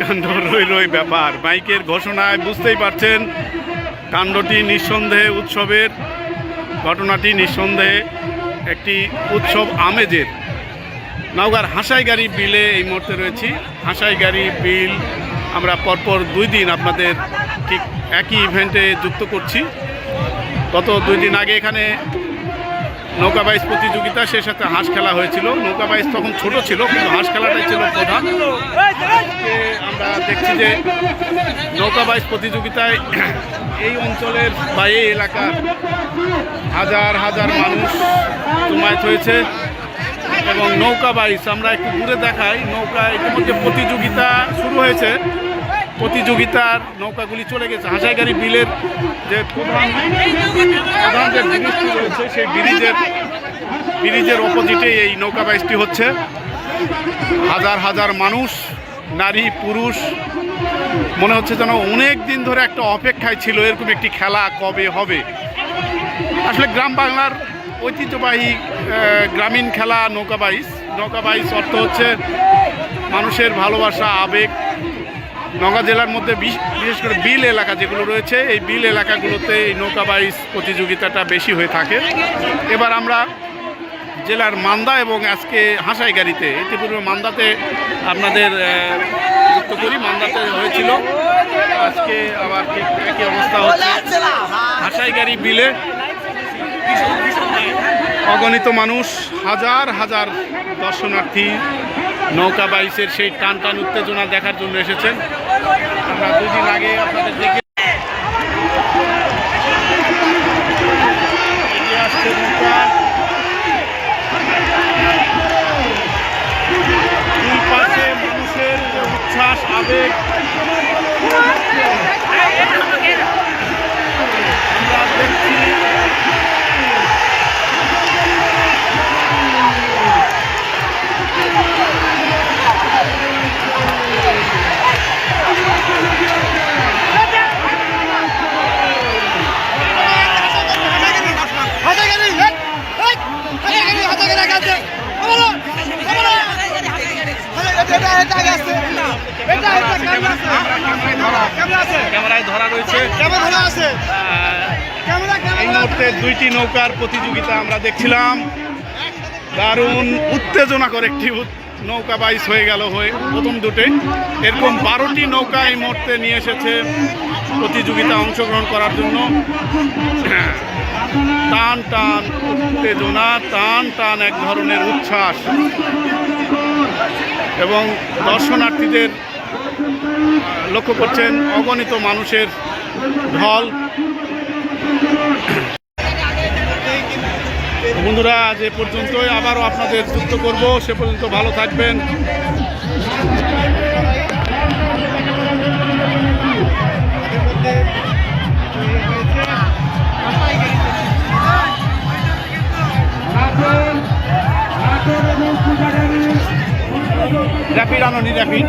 কাণ্ড রই রই ব্যাপার। মাইকের ঘোষণায় বুঝতেই পারছেন কাণ্ডটি নিঃসন্দেহে উৎসবের, ঘটনাটি নিঃসন্দেহে একটি উৎসব আমেজের। নওগাঁর হাঁসাইগাড়ি বিলে এই মুহূর্তে রয়েছি। হাঁসাইগাড়ি বিল আমরা পরপর 2 দিন আপনাদের ঠিক একই ইভেন্টে যুক্ত করছি। গত 2 দিন আগে এখানে নৌকা বাইচ প্রতিযোগিতা, সে সাথে হাঁস খেলা হয়েছিল। নৌকা বাইচ তখন ছোট ছিল, কিন্তু হাঁস খেলাটাই ছিল প্রধান। আমরা দেখছি যে নৌকা বাইচ প্রতিযোগিতায় এই অঞ্চলের বা এই এলাকার হাজার হাজার মানুষ জমায়েত হয়েছে। এবং নৌকা বাইচ আমরা একটু দূরে দেখাই, নৌকা ইতিমধ্যে প্রতিযোগিতা শুরু হয়েছে। প্রতিযোগিতার নৌকাগুলি চলে গেছে। হাঁসাইগাড়ি বিলের যে প্রধান যে ব্রিজটি রয়েছে, সেই ব্রিজের অপোজিটে এই নৌকা বাইচটি হচ্ছে। হাজার হাজার মানুষ, নারী পুরুষ, মনে হচ্ছে যেন অনেক দিন ধরে একটা অপেক্ষায় ছিল এরকম একটি খেলা কবে হবে। আসলে গ্রাম বাংলার ঐতিহ্যবাহী গ্রামীণ খেলা নৌকা বাইচ। নৌকা বাইচ অর্থ হচ্ছে মানুষের ভালোবাসা, আবেগ। নওগাঁ জেলার মধ্যে বিশেষ করে বিল এলাকা যেগুলো রয়েছে, এই বিল এলাকাগুলোতে এই নৌকা বাইচ প্রতিযোগিতাটা বেশি হয়ে থাকে। এবার আমরা জেলার মান্দা এবং আজকে হাঁসাইগাড়িতে, ইতিপূর্বে মান্দাতে আপনাদের যুক্ত করি, মান্দাতে হয়েছিল। আজকে আবার ঠিক একই অবস্থা হচ্ছে হাঁসাইগাড়ি বিলে। অগণিত মানুষ, হাজার হাজার দর্শনার্থী নৌকা বাইচের সেই টান টান উত্তেজনা দেখার জন্য এসেছেন। আমরা 2 দিন আগে আপনাদের দেখে আসছে নৌকা, দুই পাশে মানুষের উচ্ছ্বাস, আবেগ। আমরা দেখছি ক্যামেরায় ধরা রয়েছে। এই মুহূর্তে 2টি নৌকার প্রতিযোগিতা আমরা দেখছিলাম। দারুণ উত্তেজনাকর একটি নৌকা বাইচ হয়ে গেল প্রথম দুটো। এরকম 12টি নৌকা এই মুহূর্তে নিয়ে এসেছে প্রতিযোগিতা অংশগ্রহণ করার জন্য। টান টান উত্তেজনা, টান টান এক ধরনের উচ্ছ্বাস এবং দর্শনার্থীদের লক্ষ্য করছেন অগণিত মানুষের ঢল। বন্ধুরা, আজ এ পর্যন্তই, আবারও আপনাদের যুক্ত করব। সে পর্যন্ত ভালো থাকবেন। র্যাপিড আনো নি, র্যাপিড।